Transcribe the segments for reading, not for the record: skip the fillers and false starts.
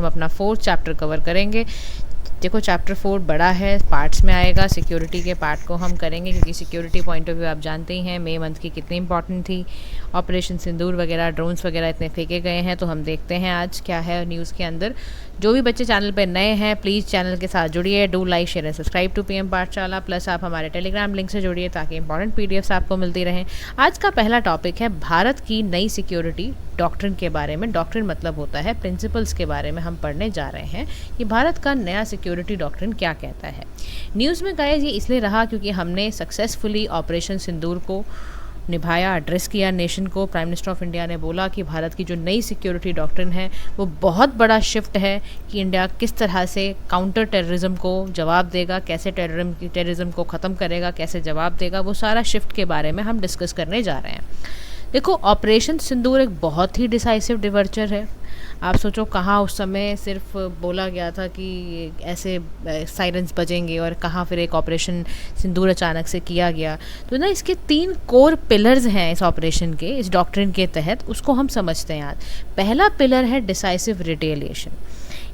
हम अपना 4th chapter cover करेंगे। देखो चैप्टर 4 बड़ा है, पार्ट्स में आएगा। सिक्योरिटी के पार्ट को हम करेंगे क्योंकि सिक्योरिटी पॉइंट ऑफ व्यू आप जानते ही हैं मई मंथ की कितनी इंपॉर्टेंट थी। ऑपरेशन सिंदूर वगैरह, ड्रोन्स वगैरह इतने फेंके गए हैं, तो हम देखते हैं आज क्या है न्यूज़ के अंदर। जो भी बच्चे चैनल पर नए हैं प्लीज़ चैनल के साथ जुड़िए, do like share and subscribe to PM Pathshala. Plus आप हमारे टेलीग्राम लिंक से जुड़िए ताकि इंपॉर्टेंट पीडीएफ्स आपको मिलती रहें। आज का पहला टॉपिक है भारत की नई सिक्योरिटी डॉक्ट्रिन के बारे में। डॉक्ट्रिन मतलब होता है प्रिंसिपल्स के बारे में हम पढ़ने जा रहे हैं कि भारत का नया सिक्योरिटी डॉक्ट्रिन क्या कहता है। न्यूज़ में गाइस ये इसलिए रहा क्योंकि हमने सक्सेसफुली ऑपरेशन सिंदूर को निभाया, एड्रेस किया नेशन को। प्राइम मिनिस्टर ऑफ इंडिया ने बोला कि भारत की जो नई सिक्योरिटी डॉक्ट्रिन है वो बहुत बड़ा शिफ्ट है कि इंडिया किस तरह से काउंटर टेररिज्म को जवाब देगा, कैसे टेररिज्म को ख़त्म करेगा, कैसे जवाब देगा, वो सारा शिफ्ट के बारे में हम डिस्कस करने जा रहे हैं। देखो ऑपरेशन सिंदूर एक बहुत ही डिसाइसिव डिवर्चर है। आप सोचो कहाँ उस समय सिर्फ बोला गया था कि ऐसे साइरेंस बजेंगे और कहाँ फिर एक ऑपरेशन सिंदूर अचानक से किया गया। तो ना इसके 3 कोर पिलर्स हैं इस ऑपरेशन के, इस डॉक्ट्रिन के तहत, उसको हम समझते हैं आज। पहला पिलर है डिसाइसिव रिटेलिएशन,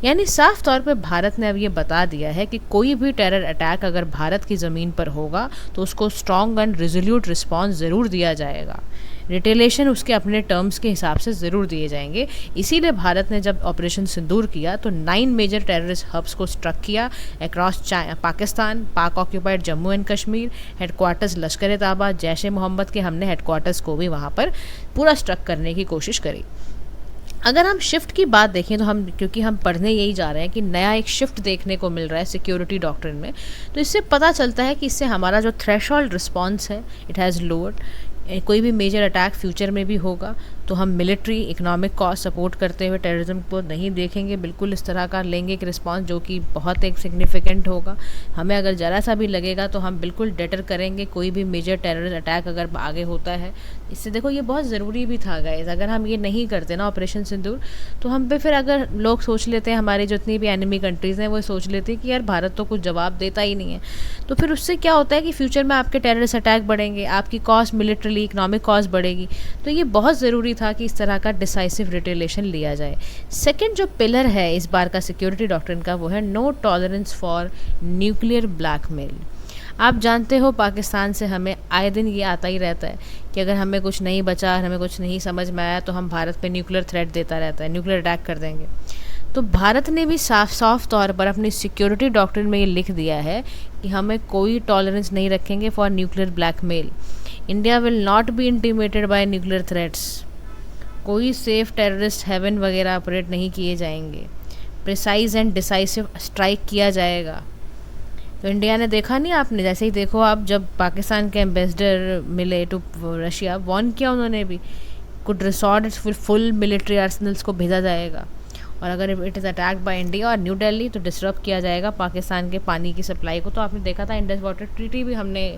यानी साफ तौर पे भारत ने अब ये बता दिया है कि कोई भी टेरर अटैक अगर भारत की ज़मीन पर होगा तो उसको स्ट्रॉन्ग एंड रिजोल्यूट रिस्पॉन्स ज़रूर दिया जाएगा। रिटेलिएशन उसके अपने टर्म्स के हिसाब से ज़रूर दिए जाएंगे। इसीलिए भारत ने जब ऑपरेशन सिंदूर किया तो 9 मेजर टेररिस्ट हब्स को स्ट्रक किया अक्रॉस पाकिस्तान, पाक occupied Jammu and Kashmir, headquarters लश्कर तैयबा, जैश ए मोहम्मद के हमने हेडक्वार्टर्स को भी वहाँ पर पूरा स्ट्रक करने की कोशिश करी। अगर हम शिफ्ट की बात देखें तो क्योंकि हम पढ़ने यही जा रहे हैं कि नया एक शिफ्ट देखने को मिल रहा है सिक्योरिटी डॉक्ट्रिन में, तो इससे पता चलता है कि इससे हमारा जो थ्रेशोल्ड रिस्पॉन्स है इट हैज़ लोअर्ड। कोई भी मेजर अटैक फ्यूचर में भी होगा तो हम मिलिट्री इकोनॉमिक कॉस्ट सपोर्ट करते हुए टेररिज्म को नहीं देखेंगे, बिल्कुल इस तरह का लेंगे एक रिस्पांस जो कि बहुत एक सिग्निफिकेंट होगा। हमें अगर ज़रा सा भी लगेगा तो हम बिल्कुल डेटर करेंगे कोई भी मेजर टेररिस्ट अटैक अगर आगे होता है। इससे देखो ये बहुत ज़रूरी भी था गाइस, अगर हम ये नहीं करते ना ऑपरेशन सिंदूर तो हम पे फिर अगर लोग सोच लेते हैं, हमारी जितनी भी एनिमी कंट्रीज़ हैं वो सोच लेते हैं कि यार भारत तो कुछ जवाब देता ही नहीं है, तो फिर उससे क्या होता है कि फ्यूचर में आपके टेररिस्ट अटैक बढ़ेंगे, आपकी कॉस्ट मिलिट्रली इकोनॉमिक कॉस्ट बढ़ेगी। तो ये बहुत ज़रूरी था कि इस तरह का डिसाइसिव रिटेलिएशन लिया जाए। सेकंड जो पिलर है इस बार का सिक्योरिटी डॉक्ट्रिन का वो है no tolerance for nuclear blackmail. आप जानते हो पाकिस्तान से हमें आए दिन ये आता ही रहता है कि अगर हमें कुछ नहीं बचा, हमें कुछ नहीं समझ में आया तो हम भारत पे न्यूक्लियर थ्रेट देता रहता है, न्यूक्लियर अटैक कर देंगे। तो भारत ने भी साफ तौर पर अपनी सिक्योरिटी डॉक्ट्रिन में ये लिख दिया है कि हमें कोई टॉलरेंस नहीं रखेंगे for nuclear blackmail. India will not be intimated bye nuclear threats. कोई सेफ टेररिस्ट हेवन वगैरह ऑपरेट नहीं किए जाएंगे, प्रिसाइज एंड डिसाइसिव स्ट्राइक किया जाएगा। तो इंडिया ने देखा नहीं आपने, जैसे ही देखो आप जब पाकिस्तान के एम्बेसडर मिले टू रशिया, वॉर्न किया उन्होंने भी, कुड रिसॉर्ट फुल मिलिट्री आर्सनल्स को भेजा जाएगा और अगर it is attack by India और न्यू दिल्ली तो डिस्टर्ब किया जाएगा पाकिस्तान के पानी की सप्लाई को। तो आपने देखा था इंडस वाटर ट्रीटी भी हमने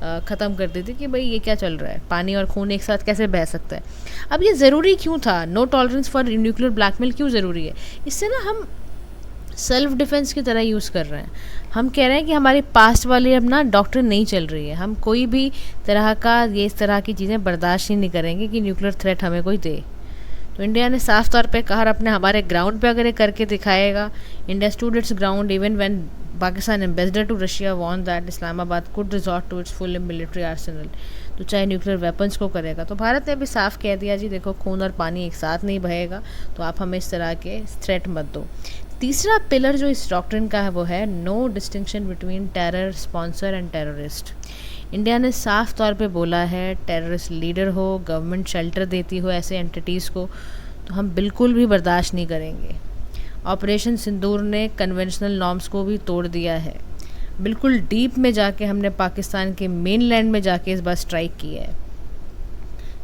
ख़त्म कर दी थी कि भाई ये क्या चल रहा है, पानी और खून एक साथ कैसे बह सकता है। अब ये ज़रूरी क्यों था, no tolerance for nuclear blackmail क्यों ज़रूरी है? इससे ना हम सेल्फ डिफेंस की तरह यूज़ कर रहे हैं। हम कह रहे हैं कि हमारी पास्ट वाली अब ना डॉक्ट्रिन नहीं चल रही है, हम कोई भी तरह का ये इस तरह की चीज़ें बर्दाश्त ही नहीं करेंगे कि न्यूक्लियर थ्रेट हमें कोई दे। तो इंडिया ने साफ तौर पे कहा अपने हमारे ग्राउंड पे अगर ये करके दिखाएगा, India stood its ground even when Pakistan ambassador to Russia warned that Islamabad could resort to its full military arsenal. तो चाहे न्यूक्लियर वेपन्स को करेगा। तो भारत ने भी साफ कह दिया जी देखो खून और पानी एक साथ नहीं बहेगा, तो आप हमें इस तरह के थ्रेट मत दो। तीसरा पिलर जो इस डॉक्ट्रिन का है वो है no distinction between terror sponsor and terrorist. India ने साफ तौर पे बोला है टेररिस्ट लीडर हो, गवर्नमेंट शेल्टर देती हो ऐसे एंटिटीज़ को, तो हम बिल्कुल भी बर्दाश्त नहीं करेंगे। ऑपरेशन सिंदूर ने कन्वेंशनल नॉर्म्स को भी तोड़ दिया है। बिल्कुल डीप में जाके हमने पाकिस्तान के मेन लैंड में जाके इस बार स्ट्राइक किया है।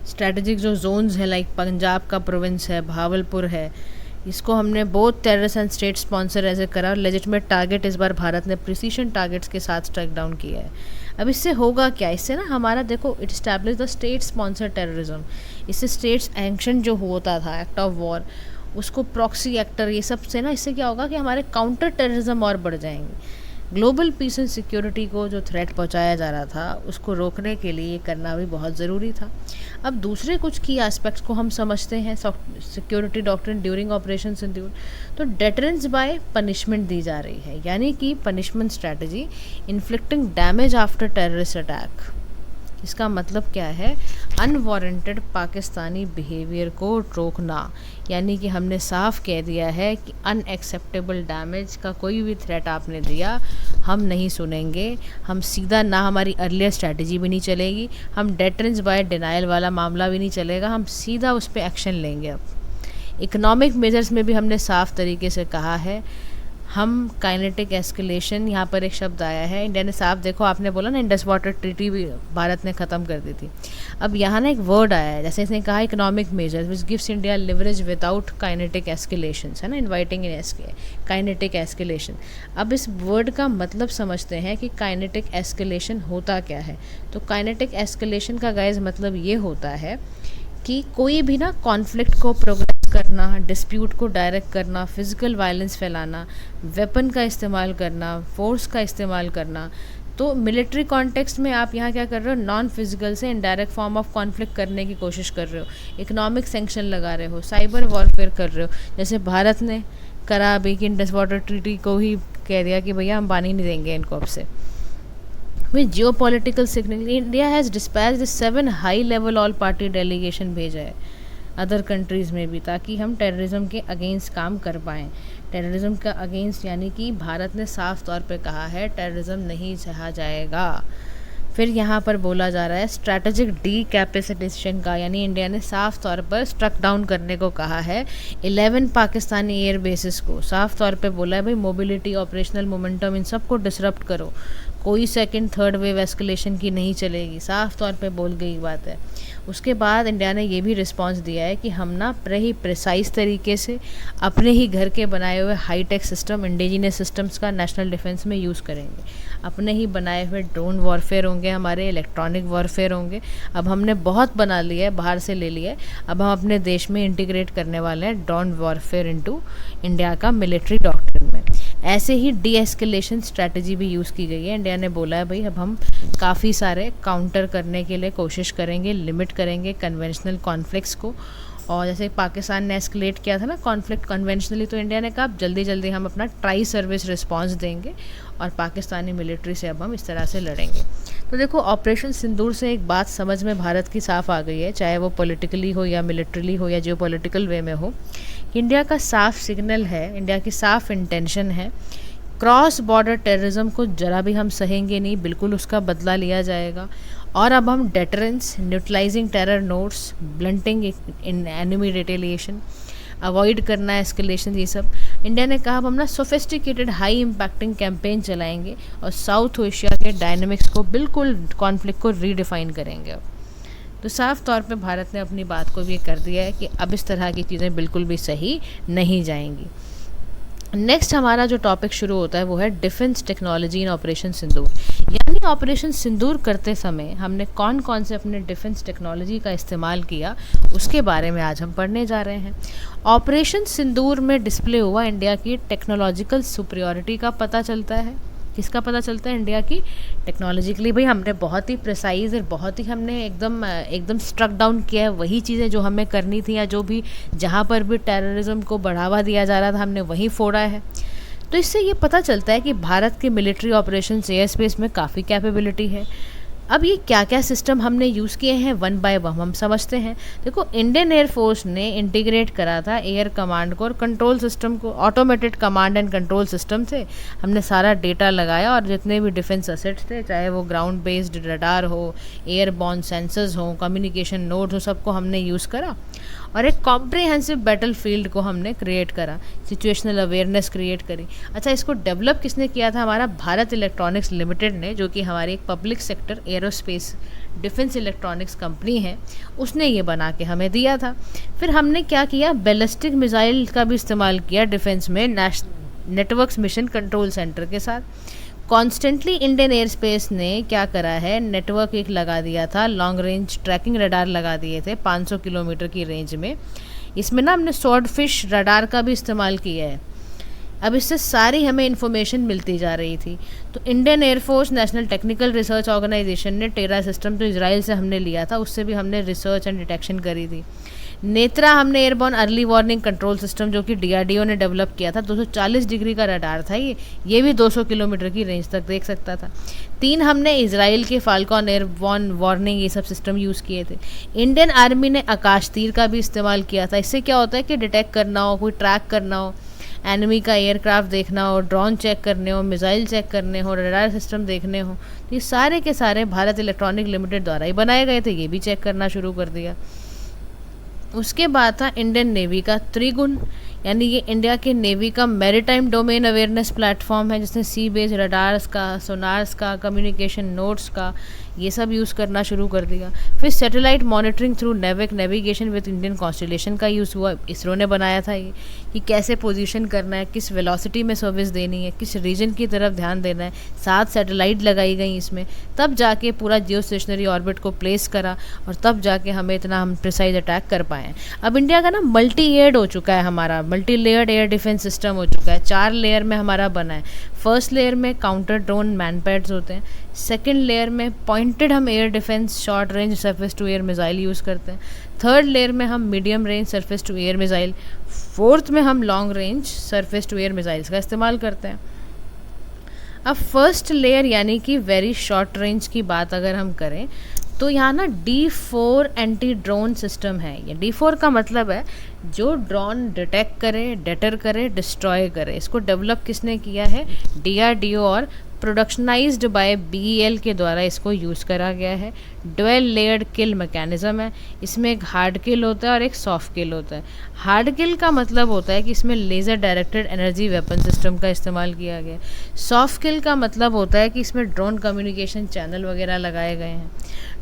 स्ट्रेटेजिक जो जोन्स हैं लाइक पंजाब का प्रोविंस है, भावलपुर है, इसको हमने बहुत टेररिस्ट एंड स्टेट स्पॉन्सर ऐसे करा और लेजिटिमेट टारगेट इस बार भारत ने प्रिसीशन टारगेट्स के साथ स्ट्राइक डाउन किया है। अब इससे होगा क्या, इससे ना हमारा देखो it establish the state sponsor terrorism. इससे स्टेट्स एक्शन जो होता था एक्ट ऑफ वॉर, उसको प्रॉक्सी एक्टर ये सब से ना इससे क्या होगा कि हमारे काउंटर टेररिज्म और बढ़ जाएंगे। ग्लोबल पीस एंड सिक्योरिटी को जो थ्रेट पहुंचाया जा रहा था उसको रोकने के लिए ये करना भी बहुत ज़रूरी था। अब दूसरे कुछ की एस्पेक्ट्स को हम समझते हैं सिक्योरिटी डॉक्ट्रिन ड्यूरिंग ऑपरेशन सिंदूर। तो डेटरेंस बाय पनिशमेंट दी जा रही है, यानी कि punishment strategy inflicting damage after terrorist attack. इसका मतलब क्या है? अनवारंटेड पाकिस्तानी बिहेवियर को रोकना, यानी कि हमने साफ कह दिया है कि अनएक्सेप्टेबल डैमेज का कोई भी थ्रेट आपने दिया हम नहीं सुनेंगे। हम सीधा, ना हमारी अर्लियर स्ट्रैटेजी भी नहीं चलेगी, हम डेटरेंस बाय डिनाइल वाला मामला भी नहीं चलेगा, हम सीधा उस पर एक्शन लेंगे। अब इकोनॉमिक मेजर्स में भी हमने साफ तरीके से कहा है, हम काइनेटिक एस्केलेशन, यहाँ पर एक शब्द आया है, इंडिया ने साफ, देखो आपने बोला ना इंडस वाटर ट्रीटी भी भारत ने ख़त्म कर दी थी, अब यहाँ ना एक वर्ड आया है, जैसे इसने कहा economic measures which gives India leverage without kinetic escalation, है ना, इन्वाइटिंग इन काइनेटिक एस्केलेशन। अब इस वर्ड का मतलब समझते हैं कि काइनेटिक एस्केलेशन होता क्या है। तो काइनेटिक एस्केलेशन का गाइस मतलब ये होता है कि कोई भी ना कॉन्फ्लिक्ट को प्रोग्रेस करना, डिस्प्यूट को डायरेक्ट करना, फिजिकल वायलेंस फैलाना, वेपन का इस्तेमाल करना, फोर्स का इस्तेमाल करना। तो मिलिट्री कॉन्टेक्स्ट में आप यहाँ क्या कर रहे हो? नॉन फिजिकल से इनडायरेक्ट फॉर्म ऑफ कॉन्फ्लिक्ट करने की कोशिश कर रहे हो, इकोनॉमिक सेंक्शन लगा रहे हो, साइबर वॉरफेयर कर रहे हो, जैसे भारत ने करा अभी कि इंडस वाटर ट्रीटी को ही कह दिया कि भैया हम पानी नहीं देंगे इनको अब से। With Jio political signal, India has dispatched 7 high level all party delegation भेजा है अदर कंट्रीज़ में भी, ताकि हम टेररिज्म के अगेंस्ट काम कर पाएँ। टेररिज्म का अगेंस्ट यानी कि भारत ने साफ तौर पे कहा है टेररिज्म नहीं सहा जाएगा। फिर यहाँ पर बोला जा रहा है स्ट्रैटेजिक डीकैपेसिटेशन का, यानी इंडिया ने साफ तौर पर स्ट्रक डाउन करने को कहा है 11 पाकिस्तानी एयर बेसिस को। साफ तौर पे बोला है भाई मोबिलिटी, ऑपरेशनल मोमेंटम, इन सबको डिसरप्ट करो, कोई सेकंड थर्ड वेव एस्केलेशन की नहीं चलेगी, साफ तौर पे बोल गई बात है। उसके बाद इंडिया ने ये भी रिस्पांस दिया है कि हम ना प्रिसाइज तरीके से अपने ही घर के बनाए हुए हाईटेक सिस्टम, इंडिजिनस सिस्टम्स का नेशनल डिफेंस में यूज़ करेंगे। अपने ही बनाए हुए ड्रोन वॉरफेयर होंगे, हमारे इलेक्ट्रॉनिक वॉरफेयर होंगे। अब हमने बहुत बना लिया है, बाहर से ले लिया है, अब हम अपने देश में इंटीग्रेट करने वाले हैं ड्रोन वॉरफेयर इनटू इंडिया का मिलिट्री डॉक्ट्रिन में। ऐसे ही डी एस्केलेशन स्ट्रैटेजी भी यूज़ की गई है। इंडिया ने बोला है भाई अब हम काफ़ी सारे काउंटर करने के लिए कोशिश करेंगे, लिमिट करेंगे कन्वेंशनल कॉन्फ्लिक्ट्स को। और जैसे पाकिस्तान ने एस्केलेट किया था ना कॉन्फ्लिक्ट कन्वेंशनली, तो इंडिया ने कहा जल्दी जल्दी हम अपना ट्राई सर्विस रिस्पांस देंगे और पाकिस्तानी मिलिट्री से अब हम इस तरह से लड़ेंगे। तो देखो ऑपरेशन सिंदूर से एक बात समझ में भारत की साफ आ गई है, चाहे वो पॉलिटिकली हो या मिलिट्रीली हो या जियो पॉलिटिकल वे में हो, इंडिया का साफ सिग्नल है, इंडिया की साफ इंटेंशन है, क्रॉस बॉर्डर टेररिज्म को जरा भी हम सहेंगे नहीं, बिल्कुल उसका बदला लिया जाएगा। और अब हम deterrence, neutralising terror notes, blunting in enemy retaliation, avoid करना एस्केलेशन, ये सब इंडिया ने कहा अब हम ना सोफिस्टिकेटेड हाई इम्पैक्टिंग कैंपेन चलाएंगे और साउथ एशिया के डायनेमिक्स को, बिल्कुल कॉन्फ्लिक्ट को रीडिफाइन करेंगे। तो साफ तौर पे भारत ने अपनी बात को भी कर दिया है कि अब इस तरह की चीज़ें बिल्कुल भी सही नहीं जाएंगी। नेक्स्ट हमारा जो टॉपिक शुरू होता है वो है डिफेंस टेक्नोलॉजी इन ऑपरेशन सिंदूर, यानी ऑपरेशन सिंदूर करते समय हमने कौन कौन से अपने डिफेंस टेक्नोलॉजी का इस्तेमाल किया, उसके बारे में आज हम पढ़ने जा रहे हैं। ऑपरेशन सिंदूर में डिस्प्ले हुआ इंडिया की टेक्नोलॉजिकल सुपरियॉरिटी का पता चलता है। किसका पता चलता है? इंडिया की टेक्नोलॉजिकली। भाई हमने बहुत ही प्रिसाइज और बहुत ही हमने एकदम स्ट्रक डाउन किया है वही चीज़ें जो हमें करनी थी, या जो भी जहाँ पर भी टेररिज्म को बढ़ावा दिया जा रहा था हमने वहीं फोड़ा है। तो इससे ये पता चलता है कि भारत के मिलिट्री ऑपरेशंस एयर स्पेस में काफ़ी कैपेबिलिटी है। अब ये क्या क्या सिस्टम हमने यूज़ किए हैं वन बाय वन हम समझते हैं। देखो इंडियन एयरफोर्स ने इंटीग्रेट करा था एयर कमांड को और कंट्रोल सिस्टम को, automated command and control system से हमने सारा डेटा लगाया और जितने भी डिफेंस असेट्स थे, चाहे वो ग्राउंड बेस्ड रडार हो, एयरबॉर्न सेंसर्स हो, कम्युनिकेशन नोड्स हो, सबको हमने यूज़ करा और एक कॉम्प्रिहेंसिव बैटल फील्ड को हमने क्रिएट करा, सिचुएशनल अवेयरनेस क्रिएट करी। अच्छा, इसको डेवलप किसने किया था? हमारा भारत इलेक्ट्रॉनिक्स लिमिटेड ने, जो कि हमारी एक public sector aerospace defence electronics company है, उसने ये बना के हमें दिया था। फिर हमने क्या किया, बैलिस्टिक मिसाइल का भी इस्तेमाल किया डिफेंस में नेटवर्क्स मिशन कंट्रोल सेंटर के साथ। कॉन्स्टेंटली इंडियन एयर स्पेस ने क्या करा है, नेटवर्क एक लगा दिया था, लॉन्ग रेंज ट्रैकिंग रडार लगा दिए थे 500 किलोमीटर की रेंज में। इसमें ना हमने स्वॉर्ड फिश रडार का भी इस्तेमाल किया है। अब इससे सारी हमें इन्फॉर्मेशन मिलती जा रही थी। तो Indian air force national technical research organisation ने टेरा सिस्टम तो इजराइल से हमने लिया था, उससे भी हमने रिसर्च एंड डिटेक्शन करी थी। नेत्रा हमने airborne early warning control system जो कि डीआरडीओ ने डेवलप किया था, 240 डिग्री का रडार था ये भी 200 किलोमीटर की रेंज तक देख सकता था। 3 हमने इजराइल के फाल्कॉन एयरबॉर्न वार्निंग ये सब सिस्टम यूज़ किए थे। इंडियन आर्मी ने आकाश तीर का भी इस्तेमाल किया था। इससे क्या होता है कि डिटेक्ट करना हो, कोई ट्रैक करना हो, एनिमी का एयरक्राफ्ट देखना हो, ड्रोन चेक करने हो, मिसाइल चेक करने हो, रडार सिस्टम देखने हो, तो ये सारे के सारे भारत इलेक्ट्रॉनिक लिमिटेड द्वारा ही बनाए गए थे। ये भी चेक करना शुरू कर दिया। उसके बाद था इंडियन नेवी का त्रिगुण, यानी ये इंडिया के नेवी का मैरीटाइम डोमेन अवेयरनेस प्लेटफॉर्म है, जिसने सी बेस्ड रडार्स का, सोनार्स का, कम्युनिकेशन नोट्स का ये सब यूज़ करना शुरू कर दिया। फिर satellite monitoring through NavIC navigation with Indian constellation का यूज़ हुआ। इसरो ने बनाया था ये कि कैसे पोजीशन करना है, किस वेलोसिटी में सर्विस देनी है, किस रीजन की तरफ ध्यान देना है। 7 सैटेलाइट लगाई गई इसमें, तब जाके पूरा जियो स्टेशनरी ऑर्बिट को प्लेस करा और तब जाके हमें इतना हम प्रिसाइज अटैक कर पाए। अब इंडिया का ना मल्टी एयर्ड हो चुका है, हमारा multi layered air defence system हो चुका है। 4 लेयर में हमारा बना है। फर्स्ट लेयर में काउंटर ड्रोन मैनपैड्स होते हैं। सेकेंड लेयर में पॉइंटेड हम air defence short range surface to air missile use करते हैं। थर्ड लेयर में हम medium range surface to air missile. Fourth में हम long range surface to air missiles का इस्तेमाल करते हैं। अब फर्स्ट लेयर यानी कि वेरी शॉर्ट रेंज की बात अगर हम करें तो यहाँ ना D4 एंटी ड्रोन सिस्टम है। ये D4 का मतलब है जो ड्रोन डिटेक्ट करे, डेटर करे, डिस्ट्रॉय करे। इसको डेवलप किसने किया है? DRDO और प्रोडक्शनाइज्ड बाय BEL के द्वारा इसको यूज़ करा गया है। डुअल लेयर्ड किल मैकेनिज्म है। इसमें एक हार्ड किल होता है और एक सॉफ्ट किल होता है। हार्ड किल का मतलब होता है कि इसमें laser directed energy weapon system का इस्तेमाल किया गया है। सॉफ्ट किल का मतलब होता है कि इसमें ड्रोन कम्युनिकेशन चैनल वगैरह लगाए गए हैं,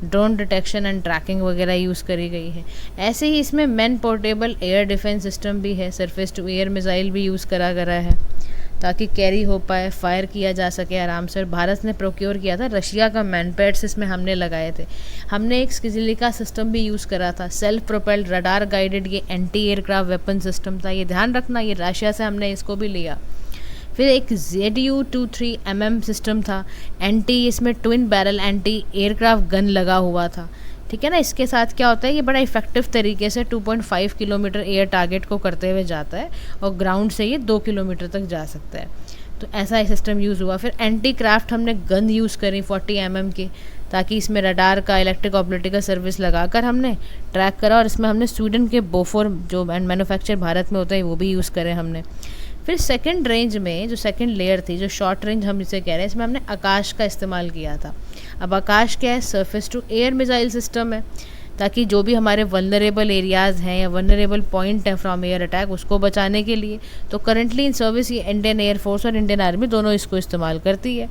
ड्रोन डिटेक्शन एंड ट्रैकिंग वगैरह यूज़ करी गई है। ऐसे ही इसमें man portable air defence system भी है। सरफेस टू एयर मिसाइल भी यूज़ करा गया है ताकि कैरी हो पाए, फायर किया जा सके आराम से। और भारत ने प्रोक्योर किया था, रशिया का मैनपैड्स इसमें हमने लगाए थे। हमने एक स्किजिलिका सिस्टम भी यूज़ करा था, सेल्फ प्रोपेल्ड रडार गाइडेड ये एंटी एयरक्राफ्ट वेपन सिस्टम था। ये ध्यान रखना, ये रशिया से हमने इसको भी लिया। फिर एक ZU-23mm सिस्टम था, एंटी, इसमें twin barrel anti aircraft gun लगा हुआ था। ठीक है ना। इसके साथ क्या होता है, ये बड़ा इफेक्टिव तरीके से 2.5 किलोमीटर एयर टारगेट को करते हुए जाता है और ग्राउंड से ये 2 किलोमीटर तक जा सकता है। तो ऐसा सिस्टम यूज़ हुआ। फिर एंटी क्राफ्ट हमने गन यूज़ करी 40 mm की, ताकि इसमें रडार का इलेक्ट्रिक ऑप्टिकल सर्विस लगाकर हमने ट्रैक करा। और इसमें हमने स्वीडन के बोफोर जो मैन्युफैक्चर भारत में होता है वो भी यूज़ करे हमने। फिर सेकंड रेंज में जो सेकंड लेयर थी, जो शॉर्ट रेंज हम इसे कह रहे हैं, इसमें हमने आकाश का इस्तेमाल किया था। अब आकाश क्या है? Surface to air missile system है, ताकि जो भी हमारे वल्नरेबल एरियाज़ हैं या वल्नरेबल पॉइंट हैं फ्रॉम एयर अटैक, उसको बचाने के लिए। तो करंटली इन सर्विस ये इंडियन एयरफोर्स और इंडियन आर्मी दोनों इसको इस्तेमाल करती है।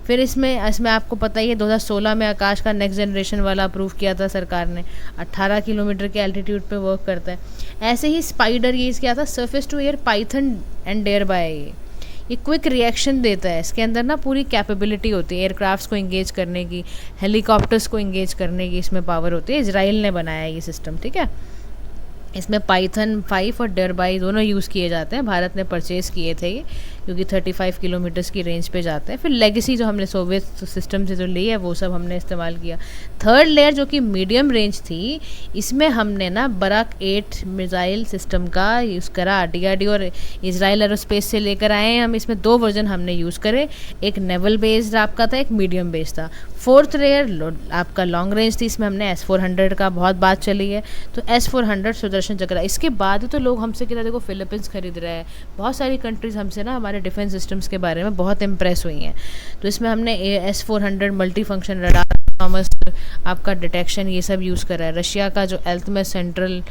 फिर इसमें आपको पता ही है 2016 में आकाश का नेक्स्ट जनरेशन वाला अप्रूव किया था सरकार ने। 18 किलोमीटर के एल्टीट्यूड पे वर्क करता है। ऐसे ही स्पाइडर ये क्या था? Surface to air python and Derby. ये क्विक रिएक्शन देता है। इसके अंदर ना पूरी कैपेबिलिटी होती है एयरक्राफ्ट्स को इंगेज करने की, हेलीकॉप्टर्स को इंगेज करने की इसमें पावर होती है। इजराइल ने बनाया ये सिस्टम। ठीक है। इसमें पाइथन 5 और डेरबाई दोनों यूज़ किए जाते हैं। भारत ने परचेज़ किए थे ये, क्योंकि 35 किलोमीटर्स की रेंज पे जाते हैं। फिर लेगेसी जो हमने सोवियत सिस्टम से जो ली है वो सब हमने इस्तेमाल किया। थर्ड लेयर जो कि मीडियम रेंज थी, इसमें हमने ना बराक 8 मिसाइल सिस्टम का यूज़ करा। DRDO और इजराइल एरोस्पेस से लेकर आए हैं हम। इसमें 2 वर्जन हमने यूज़ करे, एक नेवल बेस्ड आपका था, एक मीडियम बेस्ड था। फोर्थ लेयर आपका लॉन्ग रेंज थी, इसमें हमने S-400 का बहुत बात चली है, तो S-400 सुदर्शन चक्र। इसके बाद तो लोग हमसे कहते देखो फिलीपींस खरीद रहे हैं, बहुत सारी कंट्रीज़ हमसे ना हमारे डिफेंस सिस्टम्स के बारे में बहुत इम्प्रेस हुई हैं। तो इसमें हमने S-400 multi function radar, Thomas आपका डिटेक्शन, ये सब यूज़ करा है। रशिया का जो एल्तमस सेंट्रल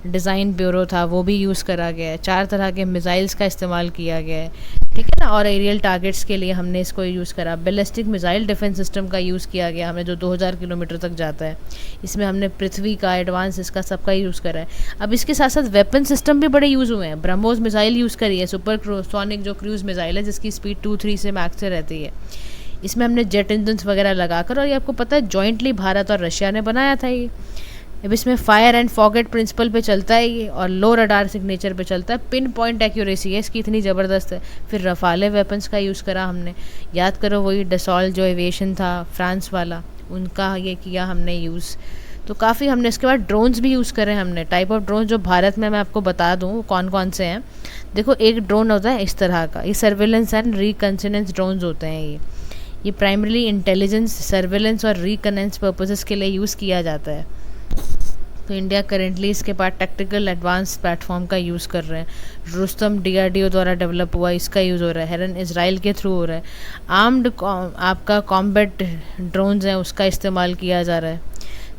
डिज़ाइन ब्यूरो था वो भी यूज़ करा गया है। 4 तरह के मिसाइल्स का इस्तेमाल किया गया है। ठीक है ना। और एरियल टारगेट्स के लिए हमने इसको यूज़ करा। बैलिस्टिक मिसाइल डिफेंस सिस्टम का यूज़ किया गया हमने, जो 2000 किलोमीटर तक जाता है। इसमें हमने पृथ्वी का एडवांस इसका सबका यूज़ करा है। अब इसके साथ साथ वेपन सिस्टम भी बड़े यूज़ हुए हैं। ब्रह्मोस मिसाइल यूज़ करी है, सुपर सोनिक जो क्रूज मिसाइल है, जिसकी स्पीड 2-3 से मैक्स से रहती है। इसमें हमने जेट इंजन्स वगैरह लगाकर, और ये आपको पता है जॉइंटली भारत और रशिया ने बनाया था ये। अब इसमें फायर एंड फॉगेट प्रिंसिपल पे चलता है ये, और लो रडार सिग्नेचर पे चलता है। पिन पॉइंट एक्यूरेसी है इसकी इतनी ज़बरदस्त है। फिर रफाले वेपन्स का यूज़ करा हमने, याद करो वही डसॉल जो एविएशन था फ्रांस वाला, उनका ये किया हमने यूज़। तो काफ़ी हमने, इसके बाद ड्रोन्स भी यूज़ करे हमने। टाइप ऑफ ड्रोन जो भारत में, मैं आपको बता दूँ कौन कौन से हैं। देखो एक ड्रोन होता है इस तरह का, ये सर्वेलेंस एंड रिकन्सनेंस ड्रोन्स होते हैं। ये प्राइमरली इंटेलिजेंस, सर्वेलेंस और रिकनेंस पर्पसेस के लिए यूज़ किया जाता है। तो इंडिया करेंटली इसके पास टैक्टिकल एडवांस प्लेटफॉर्म का यूज़ कर रहे हैं। रुस्तम DRDO द्वारा डेवलप हुआ, इसका यूज़ हो रहा है। हेरन इसराइल के थ्रू हो रहा है। आर्म्ड आपका कॉम्बैट ड्रोन्स हैं उसका इस्तेमाल किया जा रहा है।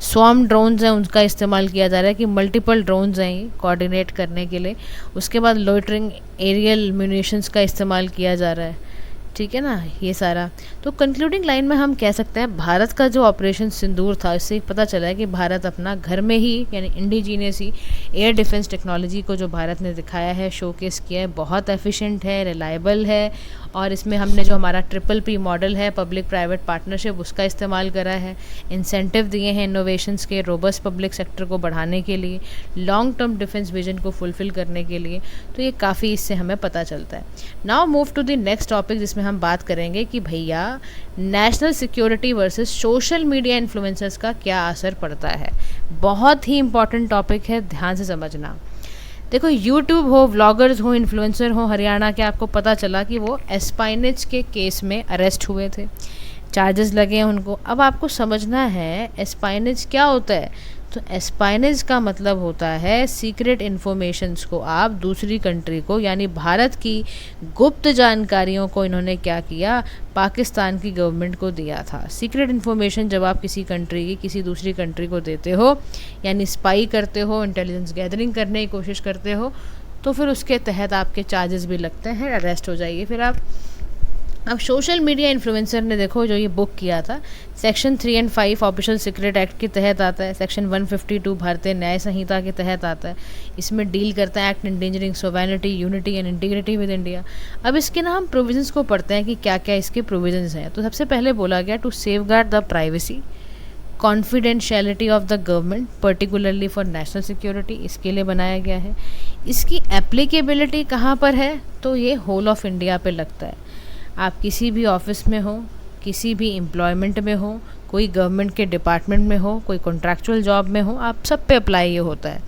स्वॉर्म ड्रोन्स हैं उनका इस्तेमाल किया जा रहा है कि मल्टीपल ड्रोन्स हैं ये कोऑर्डिनेट करने के लिए। उसके बाद लोइटरिंग एरियल म्यूनिशंस का इस्तेमाल किया जा रहा है, ठीक है ना, ये सारा। तो कंक्लूडिंग लाइन में हम कह सकते हैं भारत का जो ऑपरेशन सिंदूर था, इससे पता चला है कि भारत अपना घर में ही, यानी इंडिजीनियस ही एयर डिफेंस टेक्नोलॉजी को जो भारत ने दिखाया है, शोकेस किया है, बहुत एफिशिएंट है, रिलायबल है। और इसमें हमने जो हमारा PPP मॉडल है, पब्लिक प्राइवेट पार्टनरशिप, उसका इस्तेमाल करा है। इंसेंटिव दिए हैं इनोवेशंस के, रोबस्ट पब्लिक सेक्टर को बढ़ाने के लिए, लॉन्ग टर्म डिफेंस विजन को फुलफिल करने के लिए। तो ये काफ़ी इससे हमें पता चलता है। Now move to the next topic, जिसमें हम बात करेंगे कि भैया national security versus social media influencers का क्या असर पड़ता है। बहुत ही इंपॉर्टेंट टॉपिक है, ध्यान से समझना। देखो यूट्यूब हो, व्लॉगर्स हो, इन्फ्लुएंसर हो, हरियाणा के, आपको पता चला कि वो एस्पाइनेज के केस में अरेस्ट हुए थे, चार्जेस लगे हैं उनको। अब आपको समझना है एस्पाइनेज क्या होता है। तो एस्पाइनेज का मतलब होता है सीक्रेट इन्फॉर्मेशंस को आप दूसरी कंट्री को, यानी भारत की गुप्त जानकारियों को इन्होंने क्या किया, पाकिस्तान की गवर्नमेंट को दिया था। सीक्रेट इन्फॉर्मेशन जब आप किसी कंट्री की किसी दूसरी कंट्री को देते हो, यानी स्पाई करते हो, इंटेलिजेंस गैदरिंग करने की कोशिश करते हो, तो फिर उसके तहत आपके चार्जेस भी लगते हैं, अरेस्ट हो जाइए फिर आप। अब सोशल मीडिया इन्फ्लुएंसर ने देखो जो ये बुक किया था, सेक्शन 3 और 5 ऑफिशियल सीक्रेट एक्ट के तहत आता है। सेक्शन 152 भारतीय न्याय संहिता के तहत आता है। इसमें डील करता है act endangering sovereignty, unity and integrity with India. अब इसके ना हम प्रोविजंस को पढ़ते हैं कि क्या क्या इसके प्रोविजंस हैं। तो सबसे पहले बोला गया to safeguard the privacy, confidentiality of the government particularly for national security, इसके लिए बनाया गया है। इसकी एप्लीकेबिलिटी कहाँ पर है, तो ये होल ऑफ इंडिया पे लगता है। आप किसी भी ऑफिस में हो, किसी भी एम्प्लॉयमेंट में हो, कोई गवर्नमेंट के डिपार्टमेंट में हो, कोई कॉन्ट्रैक्चुअल जॉब में हो, आप सब पे अप्लाई ये होता है।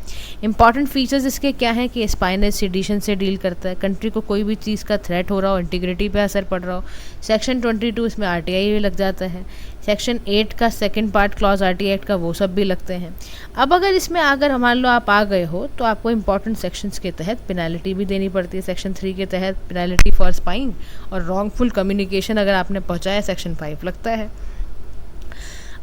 इंपॉर्टेंट फीचर्स इसके क्या हैं कि स्पाइनेज सेडिशन से डील करता है, कंट्री को कोई भी चीज़ का थ्रेट हो रहा हो, इंटीग्रिटी पे असर पड़ रहा हो। सेक्शन 22 इसमें RTI भी लग जाता है। सेक्शन 8 का second part clause RTI act का, वो सब भी लगते हैं। अब अगर इसमें अगर मान लो आप आ गए हो, तो आपको इंपॉर्टेंट सेक्शंस के तहत पेनल्टी भी देनी पड़ती है। सेक्शन 3 के तहत पेनल्टी फॉर स्पाइंग और रॉन्गफुल कम्युनिकेशन अगर आपने पहुँचाया, सेक्शन 5 लगता है।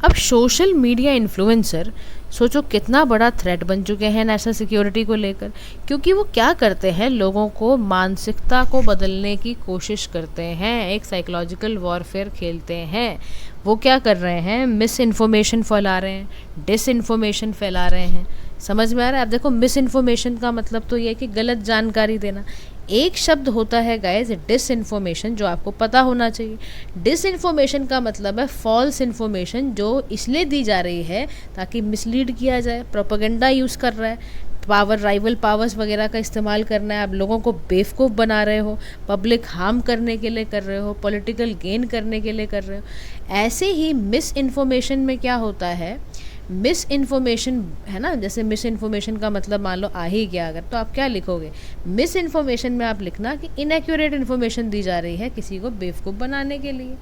अब सोशल मीडिया इन्फ्लुएंसर सोचो कितना बड़ा थ्रेट बन चुके हैं नेशनल सिक्योरिटी को लेकर, क्योंकि वो क्या करते हैं, लोगों को मानसिकता को बदलने की कोशिश करते हैं, एक साइकोलॉजिकल वॉरफेयर खेलते हैं। वो क्या कर रहे हैं, मिस इन्फॉर्मेशन फैला रहे हैं, डिस इन्फॉर्मेशन फैला रहे हैं। समझ में आ रहा है। अब देखो मिस इन्फॉर्मेशन का मतलब तो ये है कि गलत जानकारी देना। एक शब्द होता है गाइस डिस इन्फॉर्मेशन, जो आपको पता होना चाहिए। डिस इन्फॉर्मेशन का मतलब है फॉल्स इन्फॉर्मेशन, जो इसलिए दी जा रही है ताकि मिसलीड किया जाए। प्रोपेगेंडा यूज़ कर रहा है, पावर, राइवल पावर्स वगैरह का इस्तेमाल करना है, आप लोगों को बेवकूफ़ बना रहे हो, पब्लिक हार्म करने के लिए कर रहे हो, पॉलिटिकल गेन करने के लिए कर रहे हो। ऐसे ही मिस इन्फॉर्मेशन में क्या होता है, मिस इन्फॉर्मेशन है ना, जैसे मिस इन्फॉर्मेशन का मतलब मान लो आ ही गया अगर, तो आप क्या लिखोगे, मिस इन्फॉर्मेशन में आप लिखना कि इनएक्यूरेट इन्फॉर्मेशन दी जा रही है किसी को बेवकूफ़ बनाने के लिए।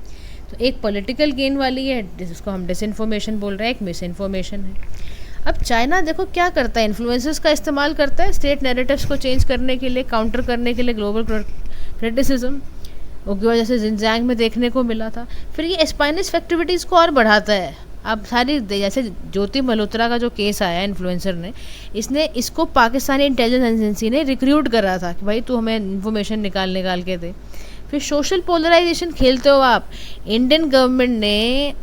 तो एक पॉलिटिकल गेन वाली है जिसको हम डिस इन्फॉर्मेशन बोल रहे हैं, एक मिस इन्फॉर्मेशन है। अब चाइना देखो क्या करता है, इन्फ्लुएंसर्स का इस्तेमाल करता है स्टेट नैरेटिव्स को चेंज करने के लिए, काउंटर करने के लिए ग्लोबल क्रिटिसिज्म, उसकी वजह से जिनजियांग में देखने को मिला था। फिर ये स्पाइनेस एक्टिविटीज़ को और बढ़ाता है। अब सारी, जैसे ज्योति मल्होत्रा का जो केस आया इन्फ्लुएंसर ने, इसको पाकिस्तानी इंटेलिजेंस एजेंसी ने रिक्रूट करा था कि भाई तू हमें इन्फॉर्मेशन निकाल के दे। फिर सोशल पोलराइजेशन खेलते हो आप। इंडियन गवर्नमेंट ने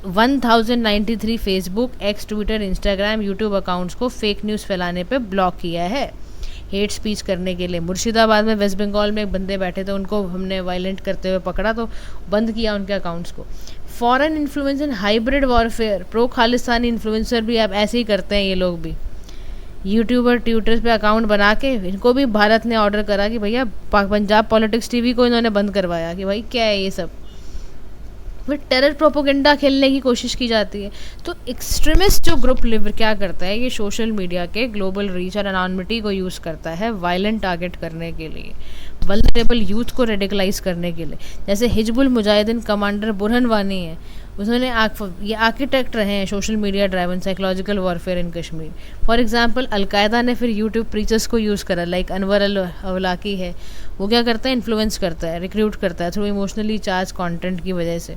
1093 Facebook, x, Twitter, Instagram, YouTube accounts को फेक न्यूज़ फैलाने पे ब्लॉक किया है, हेट स्पीच करने के लिए। मुर्शिदाबाद में, वेस्ट बंगाल में एक बंदे बैठे थे, उनको हमने वायलेंट करते हुए पकड़ा तो बंद किया उनके अकाउंट्स को। Foreign influence and hybrid warfare, pro Khalistani influencer भी अब ऐसे ही करते हैं ये लोग भी, यूट्यूबर ट्विटर पे अकाउंट बना के। इनको भी भारत ने ऑर्डर करा कि भैया पंजाब पॉलिटिक्स टीवी को इन्होंने बंद करवाया कि भाई क्या है ये सब, फिर टेरर प्रोपोगेंडा खेलने की कोशिश की जाती है। तो एक्सट्रीमिस्ट जो ग्रुप लिव क्या करता है, ये सोशल मीडिया के ग्लोबल रीच और अनॉनिमिटी को यूज़ करता है वायलेंट टारगेट करने के लिए, वल्नरेबल यूथ को रेडिकलाइज करने के लिए। जैसे हिजबुल मुजाहिदीन कमांडर बुरहन वानी है, उन्होंने ये आर्किटेक्ट रहे हैं social media driven psychological warfare in Kashmir. For example al Qaeda ने फिर यूट्यूब प्रीचर्स को यूज़ करा, लाइक अनवर अल अवलाकी है, वो क्या करता है, इन्फ्लुएंस करता है, रिक्रूट करता है थ्रू इमोशनली चार्ज कंटेंट की वजह से।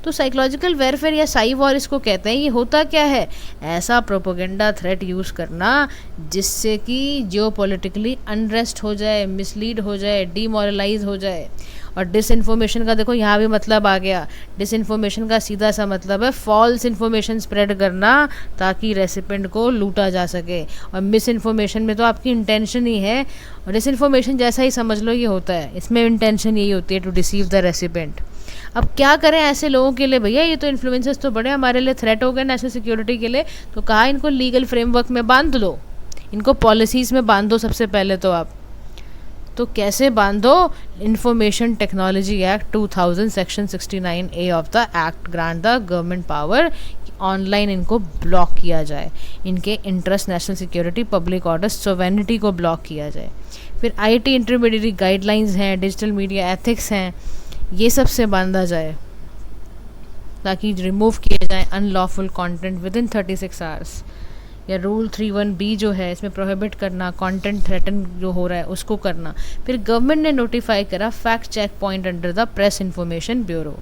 तो साइकोलॉजिकल वेरफेयर या साई वॉर इसको कहते हैं। ये होता क्या है, ऐसा प्रोपोगेंडा थ्रेट यूज़ करना जिससे कि जियोपॉलिटिकली अनरेस्ट हो जाए, मिसलीड हो जाए, डीमोरलाइज हो जाए। और डिसइंफॉर्मेशन का देखो यहाँ भी मतलब आ गया, डिसइंफॉर्मेशन का सीधा सा मतलब है फॉल्स इन्फॉर्मेशन स्प्रेड करना ताकि रेसिपेंट को लूटा जा सके। और मिस इन्फॉर्मेशन में तो आपकी इंटेंशन ही है, और डिसइंफॉर्मेशन जैसा ही समझ लो ये होता है, इसमें इंटेंशन यही होती है टू डिसीव द रेसिपेंट। अब क्या करें ऐसे लोगों के लिए, भैया ये तो इन्फ्लुएंसर्स तो बड़े हमारे लिए थ्रेट हो गए नेशनल सिक्योरिटी के लिए, तो कहा इनको लीगल फ्रेमवर्क में बांध लो, इनको पॉलिसीज़ में बांध दो सबसे पहले तो आप। तो कैसे बांधो, information technology act 2000 section 69A of the act grant the government power, online इनको ब्लॉक किया जाए, इनके interest national security public order sovereignty को ब्लॉक किया जाए। फिर IT इंटरमीडिएट गाइडलाइंस हैं, डिजिटल मीडिया एथिक्स हैं, ये सब से बांधा जाए ताकि रिमूव किए जाए unlawful content with in 36 hours. या रूल 31B जो है इसमें प्रोहिबिट करना कंटेंट थ्रेटन जो हो रहा है उसको करना। फिर गवर्नमेंट ने नोटिफाई करा fact check point under the press information bureau.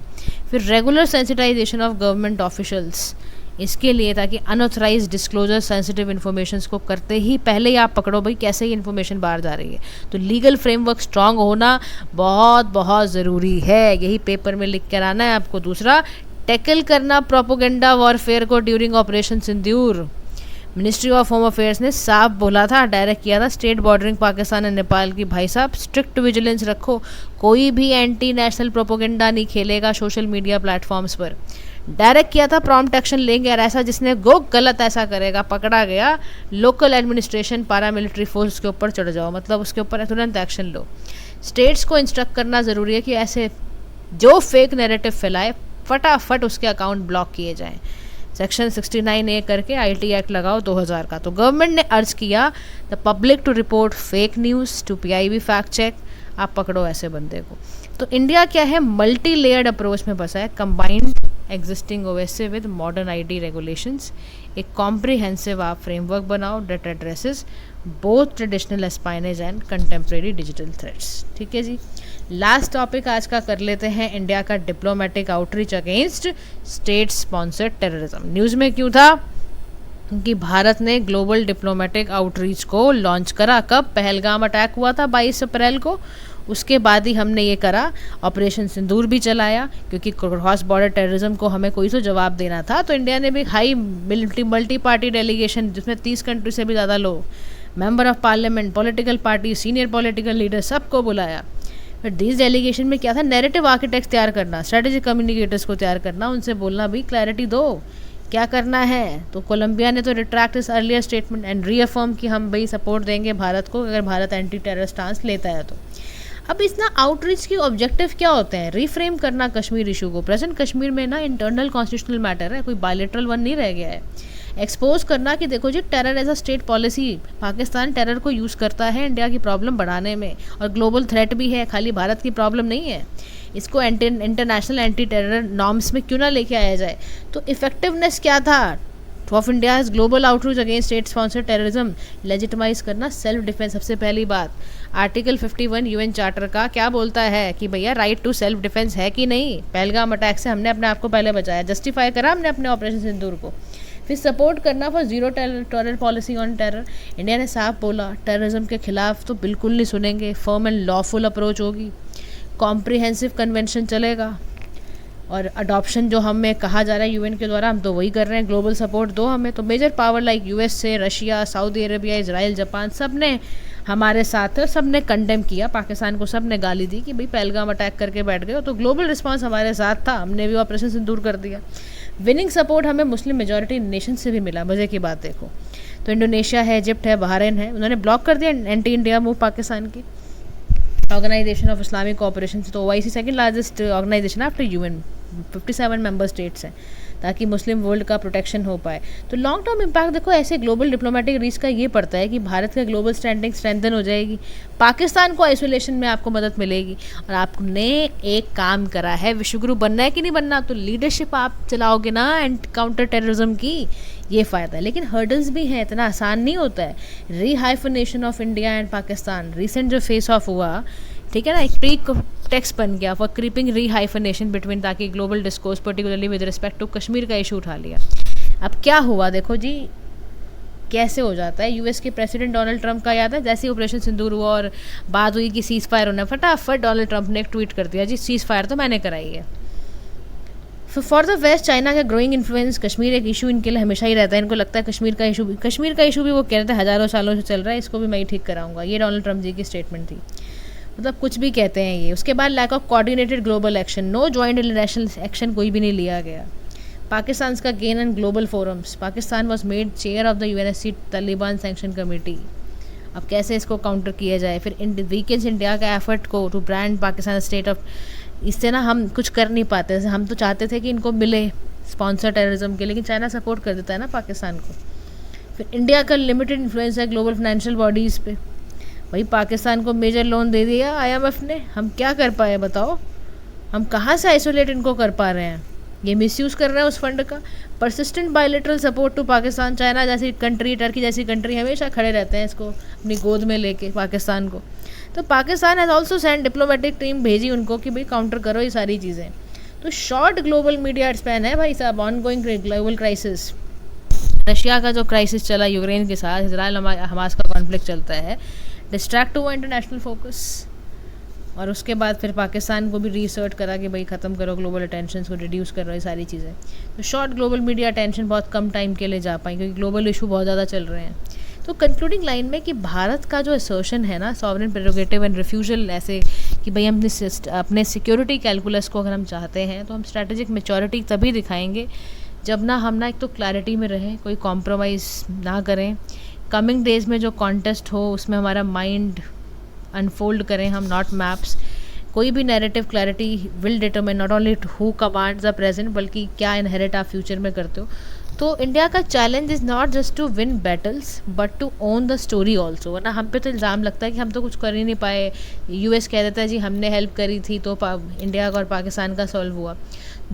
फिर regular sensitisation of government officials, इसके लिए ताकि अनऑथराइज डिस्क्लोजर सेंसिटिव इन्फॉर्मेशन को करते ही पहले ही आप पकड़ो भाई कैसे ही इन्फॉर्मेशन बाहर जा रही है। तो लीगल फ्रेमवर्क स्ट्रांग होना बहुत बहुत ज़रूरी है, यही पेपर में लिख कर आना है आपको। दूसरा, टैकल करना प्रोपोगेंडा वॉरफेयर को during operation Sindoor. Ministry of home affairs ने साफ बोला था, डायरेक्ट किया था state bordering Pakistan and Nepal की, भाई साहब स्ट्रिक्ट विजिलेंस रखो, कोई भी एंटी नेशनल प्रोपोगेंडा नहीं खेलेगा सोशल मीडिया प्लेटफॉर्म्स पर। डायरेक्ट किया था प्रॉम्प्ट एक्शन लेंगे, और ऐसा जिसने गलत ऐसा करेगा पकड़ा गया, लोकल एडमिनिस्ट्रेशन पारामिलिट्री फोर्स के ऊपर चढ़ जाओ, मतलब उसके ऊपर तुरंत एक्शन लो। स्टेट्स को इंस्ट्रक्ट करना ज़रूरी है कि ऐसे जो फेक नैरेटिव फैलाए फटाफट उसके अकाउंट ब्लॉक किए जाएँ। सेक्शन 69A करके IT एक्ट लगाओ 2000 का। तो गवर्नमेंट ने अर्ज किया the public to report fake news to PIB fact check, आप पकड़ो ऐसे बंदे को। तो इंडिया क्या है, मल्टी लेयर्ड अप्रोच में बसा है, combined existing OSA with modern ID regulations. एक कॉम्प्रिहेंसिव आप फ्रेमवर्क बनाओ that addresses both traditional espionage and contemporary digital threats. ठीक है जी, लास्ट टॉपिक आज का कर लेते हैं, इंडिया का diplomatic outreach against state sponsored terrorism. News में क्यों था, क्योंकि भारत ने ग्लोबल डिप्लोमेटिक आउटरीच को लॉन्च करा। कब, पहलगाम अटैक हुआ था 22 अप्रैल को, उसके बाद ही हमने ये करा, ऑपरेशन सिंदूर भी चलाया, क्योंकि क्रॉस बॉर्डर टेररिज्म को हमें कोई तो जवाब देना था। तो इंडिया ने भी हाई मल्टी पार्टी डेलीगेशन, जिसमें 30 कंट्री से भी ज़्यादा लोग, member of parliament, political party, senior political leader, सबको बुलाया। फिर दिस डेलीगेशन में क्या था, नैरेटिव आर्किटेक्ट तैयार करना, स्ट्रेटेजिक कम्युनिकेटर्स को तैयार करना, उनसे बोलना भी क्लैरिटी दो क्या करना है। तो कोलंबिया ने तो रिट्रैक्ट इस अर्लियर स्टेटमेंट एंड रीअफर्म कि हम भाई सपोर्ट देंगे भारत को अगर भारत एंटी टेरर स्टांस लेता है तो। अब इस ना आउटरीच की ऑब्जेक्टिव क्या होते हैं, रिफ्रेम करना कश्मीर इशू को। प्रेजेंट कश्मीर में ना इंटरनल कॉन्स्टिट्यूशनल मैटर है, कोई बायलैटरल वन नहीं रह गया है। एक्सपोज करना कि देखो जी terror as a state policy, Pakistan terror को यूज़ करता है इंडिया की प्रॉब्लम बढ़ाने में, और ग्लोबल थ्रेट भी है, खाली भारत की प्रॉब्लम नहीं है। इसको इंटरनेशनल एंटी टेरर नॉर्म्स में क्यों ना लेके आया जाए। तो इफेक्टिवनेस क्या था of India's global outreach against state sponsored terrorism, legitimise करना सेल्फ डिफेंस। सबसे पहली बात, आर्टिकल 51 UN चार्टर का क्या बोलता है कि भैया राइट टू सेल्फ डिफेंस है कि नहीं। पहलगाम अटैक से हमने अपने आप को पहले बचाया, जस्टिफाई करा हमने अपने ऑपरेशन सिंदूर को। फिर सपोर्ट करना for zero terror policy on terror. India ने साफ बोला टेररिज्म के खिलाफ तो बिल्कुल नहीं सुनेंगे, फर्म एंड लॉफुल अप्रोच होगी, कॉम्प्रिहेंसिव कन्वेंशन चलेगा, और अडॉप्शन जो हमें कहा जा रहा है UN के द्वारा हम तो वही कर रहे हैं। ग्लोबल सपोर्ट दो हमें। तो major power like USA, Russia, Saudi Arabia, Israel, Japan, सब ने हमारे साथ थे और सब ने कंडेम किया पाकिस्तान को, सब ने गाली दी कि भाई पहलगाम अटैक करके बैठ गए हो। तो ग्लोबल रिस्पांस हमारे साथ था, हमने भी ऑपरेशन सिंदूर कर दिया। विनिंग सपोर्ट हमें मुस्लिम मेजॉरिटी नेशन से भी मिला। मज़े की बात देखो, तो इंडोनेशिया है, इजिप्ट है, बहरीन है, उन्होंने ब्लॉक कर दिया एंटी इंडिया मूव पाकिस्तान की। ऑर्गेनाइजेशन ऑफ इस्लामिक कोऑपरेशन, तो OIC second largest organisation after UN, 57 member states हैं, ताकि मुस्लिम वर्ल्ड का प्रोटेक्शन हो पाए। तो लॉन्ग टर्म इम्पैक्ट देखो ऐसे ग्लोबल डिप्लोमेटिक रीच का ये पड़ता है कि भारत का ग्लोबल स्टैंडिंग स्ट्रेंथन हो जाएगी, पाकिस्तान को आइसोलेशन में आपको मदद मिलेगी। और आपने एक काम करा है, विश्वगुरु बनना है कि नहीं बनना, तो लीडरशिप आप चलाओगे ना एंड काउंटर टेररिज्म की, ये फ़ायदा है। लेकिन हर्डल्स भी हैं, इतना आसान नहीं होता है। Rehyphenation of India and Pakistan recent जो फेस ऑफ हुआ, ठीक है ना, एक प्री टेक्स्ट बन गया फॉर क्रीपिंग रीहाइफनेशन बिटवीन, ताकि global discourse particularly with respect to Kashmir का इशू उठा लिया। अब क्या हुआ देखो जी, कैसे हो जाता है। US के प्रेसिडेंट डोनाल्ड ट्रंप का याद है, जैसे ऑपरेशन सिंदूर हुआ और बात हुई कि सीज़ फायर होना, फटाफट डोनाल्ड ट्रंप ने एक ट्वीट कर दिया जी सीज़ फायर तो मैंने कराई है। फॉर द वेस्ट, चाइना का ग्रोइंग इन्फ्लुएंस, कश्मीर एक इशू इनके लिए हमेशा ही रहता है। इनको लगता है कश्मीर का इशू भी वो कह रहे थे हज़ारों सालों से चल रहा है, इसको भी मैं ही ठीक कराऊंगा। ये डोनाल्ड ट्रंप जी की स्टेटमेंट थी। मतलब कुछ भी कहते हैं ये। उसके बाद lack of coordinated global action, no joint international action कोई भी नहीं लिया गया। पाकिस्तान का gain and global forums, Pakistan was made chair of the UNSC Taliban sanction committee. अब कैसे इसको काउंटर किया जाए। फिर वीकेंड्स इंडिया का एफर्ट को to brand Pakistan state of, इससे ना हम कुछ कर नहीं पाते। जैसे हम तो चाहते थे कि इनको मिले स्पॉन्सर टेररिज्म के, लेकिन चाइना सपोर्ट कर देता है ना पाकिस्तान को। फिर इंडिया का लिमिटेड इन्फ्लुएंस है ग्लोबल फाइनेंशियल बॉडीज़ पे। भाई पाकिस्तान को मेजर लोन दे दिया IMF ने, हम क्या कर पाए बताओ। हम कहाँ से आइसोलेट इनको कर पा रहे हैं, ये मिसयूज़ कर रहे हैं उस फंड का। Persistent bilateral support to Pakistan, China जैसी कंट्री, टर्की जैसी कंट्री हमेशा खड़े रहते हैं इसको अपनी गोद में लेके पाकिस्तान को। तो Pakistan has also send diplomatic team भेजी उनको कि भाई काउंटर करो ये सारी चीज़ें। तो शॉर्ट ग्लोबल मीडिया स्पैन है भाई साहब। ऑनगोइंग ग्लोबल क्राइसिस, रशिया का जो क्राइसिस चला यूक्रेन के साथ, इजराइल हमास का कॉन्फ्लिक्ट चलता है, डिस्ट्रैक्ट हुआ इंटरनेशनल फोकस। और उसके बाद फिर पाकिस्तान को भी रिसर्च करा कि भाई ख़त्म करो ग्लोबल अटेंशन को, रिड्यूस करो ये सारी चीज़ें। तो शॉर्ट ग्लोबल मीडिया अटेंशन बहुत कम टाइम के लिए जा पाई, क्योंकि ग्लोबल इशू बहुत ज़्यादा चल रहे हैं। तो कंक्लूडिंग लाइन में कि भारत का जो असर्शन है ना, सॉवरेन प्रेरोगेटिव एंड रिफ्यूजल, ऐसे कि भाई हम अपने सिक्योरिटी कैलकुलस को अगर हम चाहते हैं तो हम स्ट्रैटेजिक मैच्योरिटी तभी दिखाएंगे जब ना हम ना एक तो क्लैरिटी में रहें, कोई कॉम्प्रोमाइज़ ना करें। कमिंग डेज़ में जो कॉन्टेस्ट हो उसमें हमारा माइंड अनफोल्ड करें हम, नॉट मैप्स। कोई भी narrative clarity will determine not only who commands the present, बल्कि क्या इनहेरिट आप फ्यूचर में करते हो। तो इंडिया का challenge is not just to win battles but to own the story also. वरना हम पे तो इल्ज़ाम लगता है कि हम तो कुछ कर ही नहीं पाए। US कह देता है जी हमने हेल्प करी थी तो इंडिया का और पाकिस्तान का सॉल्व हुआ।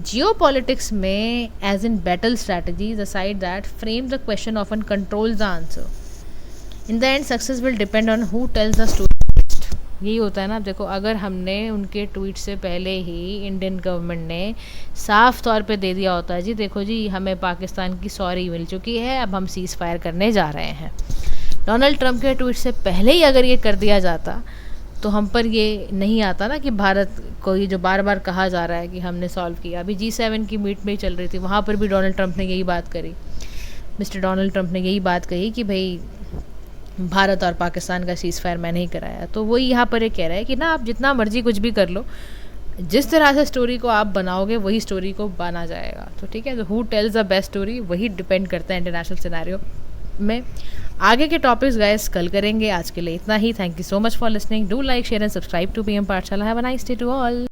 जियो पॉलिटिक्स में as in battle strategy the side that frame the question of and controls the answer. In the end success will depend on who tells the story. यही होता है ना। देखो अगर हमने उनके ट्वीट से पहले ही इंडियन गवर्नमेंट ने साफ तौर पे दे दिया होता है जी देखो जी हमें पाकिस्तान की सॉरी मिल चुकी है, अब हम सीज़ फायर करने जा रहे हैं, डोनाल्ड ट्रंप के ट्वीट से पहले ही अगर ये कर दिया जाता तो हम पर ये नहीं आता ना कि भारत को ये जो बार बार कहा जा रहा है कि हमने सॉल्व किया। अभी G7 की मीट में ही चल रही थी, वहाँ पर भी डोनाल्ड ट्रंप ने यही बात करी, मिस्टर डोनाल्ड ट्रंप ने यही बात कही कि भाई भारत और पाकिस्तान का सीज़ फायर मैंने ही कराया। तो वही यहाँ पर ये कह रहा है कि ना आप जितना मर्जी कुछ भी कर लो, जिस तरह से स्टोरी को आप बनाओगे वही स्टोरी को बना जाएगा। तो ठीक है, तो who tells the best story वही डिपेंड करता है इंटरनेशनल सिनेरियो में। आगे के टॉपिक्स गाइस कल करेंगे। आज के लिए इतना ही। Thank you so much for listening. Do like share and subscribe to PM Pathshala. Have a nice day to all.